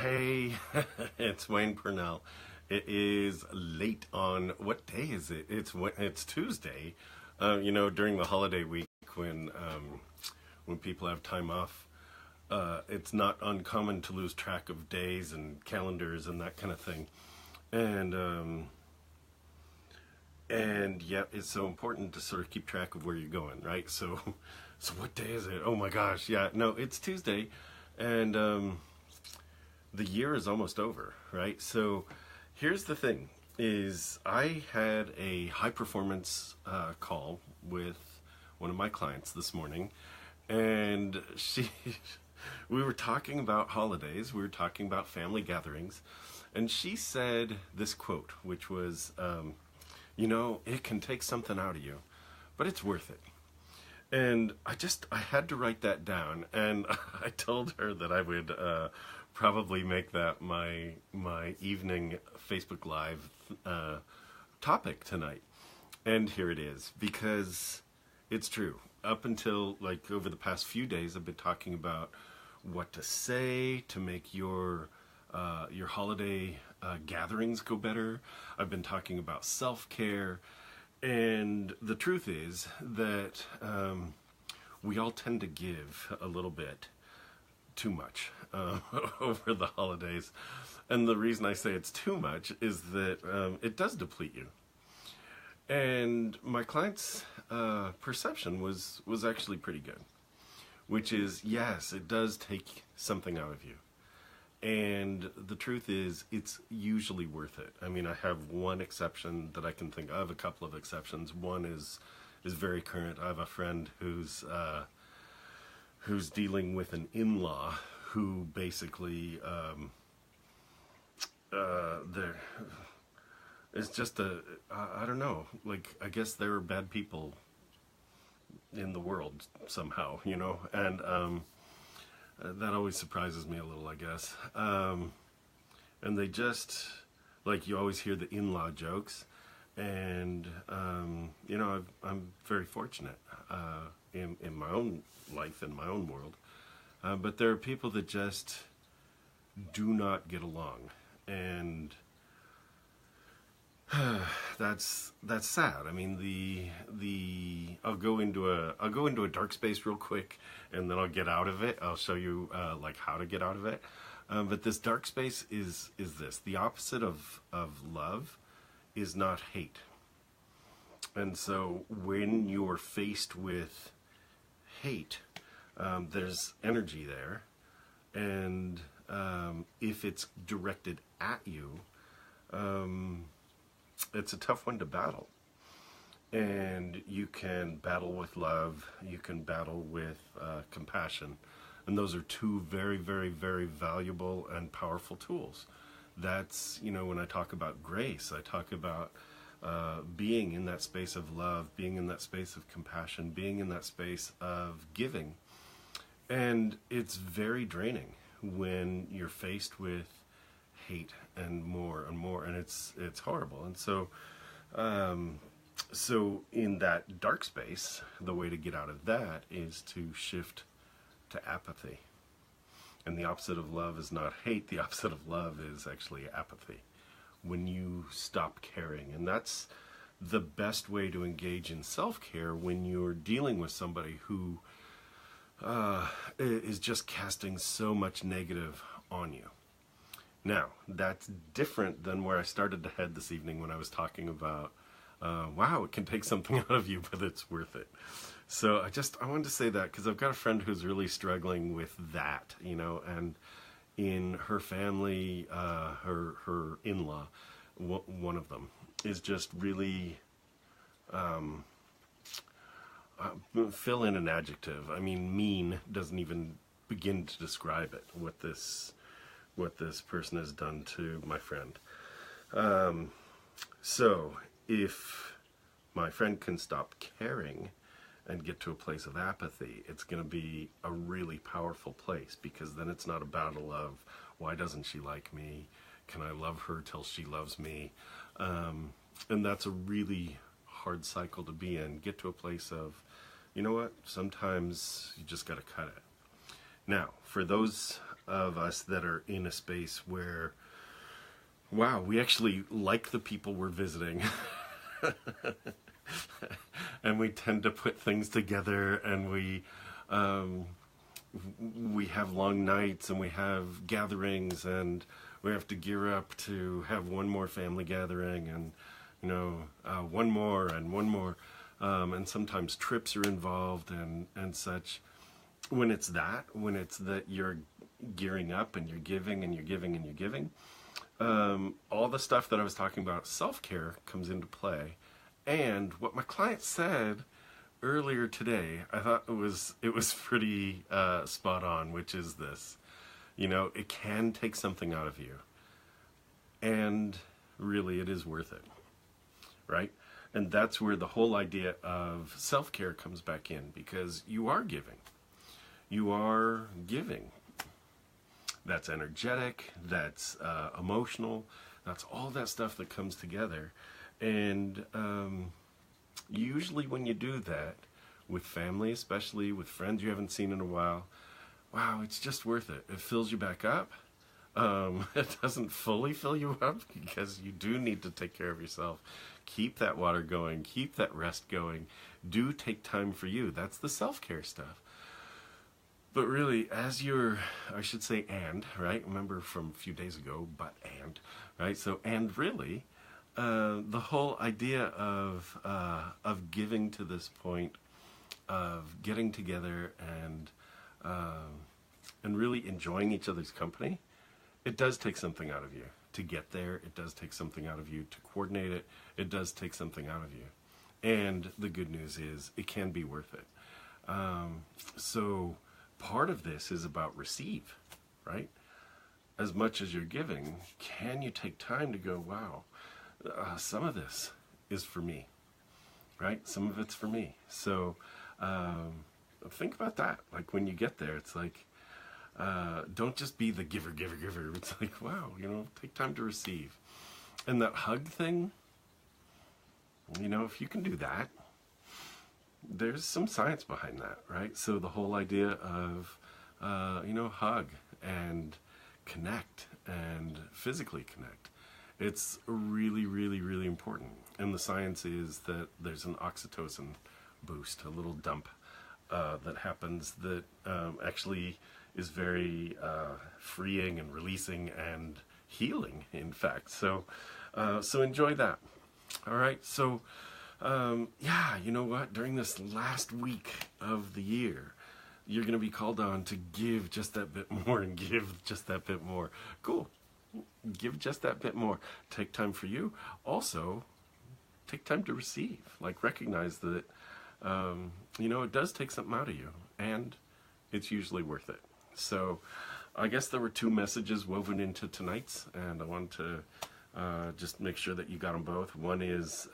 Hey, it's Wayne Purnell. It is late on what day is it? It's Tuesday. During the holiday week when people have time off, it's not uncommon to lose track of days and calendars and that kind of thing. And and yet it's so important to sort of keep track of where you're going, right? So, so what day is it? Oh my gosh, yeah, no, it's Tuesday, and the year is almost over, right? So here's the thing is I had a high performance call with one of my clients this morning, and we were talking about holidays, we were talking about family gatherings, and she said this quote, which was, it can take something out of you, but it's worth it. And I had to write that down, and I told her that I would probably make that my evening Facebook Live topic tonight. And here it is, because it's true. Up until like over the past few days, I've been talking about what to say to make your holiday gatherings go better. I've been talking about self-care. And the truth is that we all tend to give a little bit too much over the holidays. And the reason I say it's too much is that it does deplete you. And my client's perception was actually pretty good, which is, yes, it does take something out of you. And the truth is, it's usually worth it. I mean, I have one exception that I can think of. I have a couple of exceptions. One is very current. I have a friend who's dealing with an in-law who basically there it's just I don't know. Like, I guess there are bad people in the world somehow, and that always surprises me a little, I guess. And they just, like, you always hear the in-law jokes. And, I'm very fortunate in my own life, in my own world. But there are people that just do not get along. And that's sad. I mean, I'll go into a dark space real quick, and then I'll get out of it. I'll show you like how to get out of it. But this dark space is this: the opposite of love is not hate. And so when you're faced with hate, there's energy there, and if it's directed at you, it's a tough one to battle. And you can battle with love, you can battle with compassion. And those are two very, very, very valuable and powerful tools. That's, when I talk about grace, I talk about being in that space of love, being in that space of compassion, being in that space of giving. And it's very draining when you're faced with hate and more, and it's horrible. And so so in that dark space, the way to get out of that is to shift to apathy. And the opposite of love is not hate. The opposite of love is actually apathy. When you stop caring. And that's the best way to engage in self-care when you're dealing with somebody who is just casting so much negative on you. Now, that's different than where I started to head this evening when I was talking about, wow, it can take something out of you, but it's worth it. So I wanted to say that because I've got a friend who's really struggling with that, and in her family, her in-law, one of them, is just really, fill in an adjective. I mean, mean doesn't even begin to describe it, what this person has done to my friend. So if my friend can stop caring and get to a place of apathy, it's going to be a really powerful place, because then it's not a battle of, why doesn't she like me? Can I love her till she loves me? And that's a really hard cycle to be in. Get to a place of, you know what, sometimes you just got to cut it. Now, for those of us that are in a space where, wow, we actually like the people we're visiting. And we tend to put things together, and we have long nights, and we have gatherings, and we have to gear up to have one more family gathering, and one more and one more, and sometimes trips are involved and such. When it's that you're gearing up and you're giving and you're giving and you're giving, all the stuff that I was talking about, self-care, comes into play. And what my client said earlier today, I thought it was pretty spot on, which is this: it can take something out of you, and really it is worth it, right? And that's where the whole idea of self-care comes back in, because you are giving. You are giving. That's energetic, that's emotional, that's all that stuff that comes together. And usually when you do that, with family, especially with friends you haven't seen in a while, wow, it's just worth it. It fills you back up. It doesn't fully fill you up, because you do need to take care of yourself. Keep that water going, keep that rest going. Do take time for you. That's the self-care stuff. But really, right? Remember from a few days ago, right? So, and really, the whole idea of giving to this point of getting together and really enjoying each other's company, it does take something out of you to get there. It does take something out of you to coordinate it. It does take something out of you. And the good news is it can be worth it. So part of this is about receive, right? As much as you're giving, can you take time to go, wow, some of this is for me, right? Some of it's for me. So think about that. Like when you get there, it's like, don't just be the giver. It's like, wow, take time to receive. And that hug thing, if you can do that, there's some science behind that, right? So the whole idea of, hug and connect and physically connect, it's really, really, really important. And the science is that there's an oxytocin boost, a little dump that happens that actually is very freeing and releasing and healing, in fact. So enjoy that. All right. So, you know what? During this last week of the year, you're going to be called on to give just that bit more and give just that bit more. Cool. Give just that bit more. Take time for you. Also, take time to receive. Like, recognize that, it does take something out of you, and it's usually worth it. So, I guess there were two messages woven into tonight's, and I wanted to just make sure that you got them both. One is,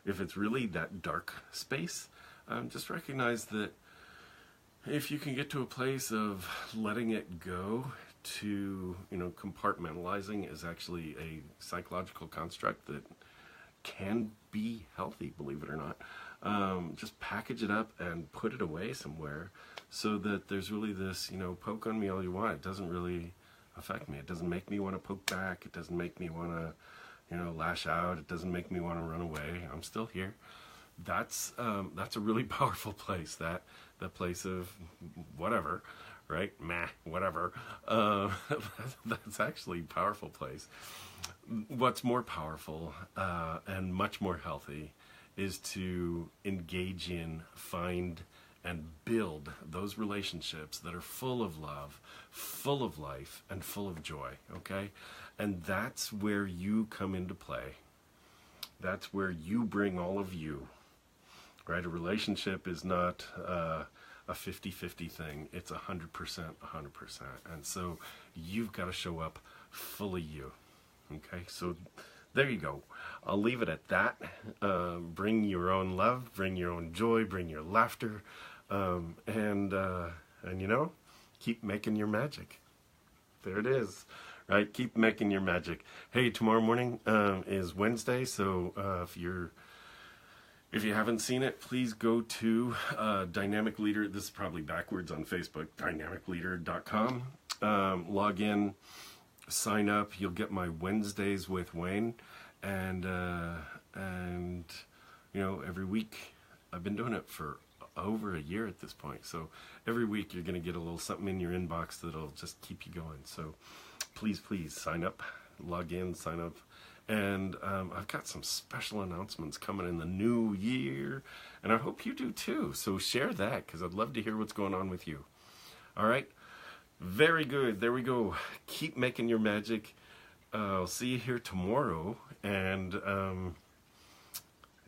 if it's really that dark space, just recognize that if you can get to a place of letting it go, to, compartmentalizing is actually a psychological construct that can be healthy, believe it or not. Just package it up and put it away somewhere so that there's really this, poke on me all you want. It doesn't really affect me. It doesn't make me want to poke back. It doesn't make me want to, lash out. It doesn't make me want to run away. I'm still here. That's a really powerful place. That place of whatever, right? Whatever. That's actually a powerful place. What's more powerful and much more healthy is to engage in, find, and build those relationships that are full of love, full of life, and full of joy, okay? And that's where you come into play. That's where you bring all of you, right? A relationship is not a 50-50 thing. It's 100%, 100%. And so you've got to show up fully you, okay? So there you go. I'll leave it at that. Bring your own love, bring your own joy, bring your laughter, and keep making your magic. There it is, right? Keep making your magic. Hey, tomorrow morning is Wednesday, so if you haven't seen it, please go to Dynamic Leader. This is probably backwards on Facebook, dynamicleader.com. Log in, sign up. You'll get my Wednesdays with Wayne, and you know, every week. I've been doing it for over a year at this point, so every week you're going to get a little something in your inbox that'll just keep you going. So please sign up, log in, sign up. And I've got some special announcements coming in the new year, and I hope you do too. So share that, because I'd love to hear what's going on with you. All right, very good. There we go. Keep making your magic. I'll see you here tomorrow, and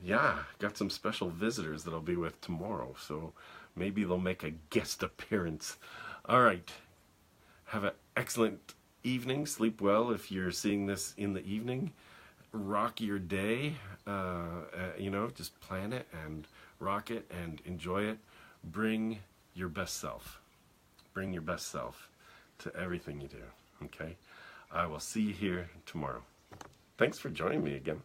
yeah, got some special visitors that I'll be with tomorrow, so maybe they'll make a guest appearance. All right, have an excellent evening. Sleep well if you're seeing this in the evening. Rock your day. You know, just plan it and rock it and enjoy it. Bring your best self. Bring your best self to everything you do. Okay? I will see you here tomorrow. Thanks for joining me again.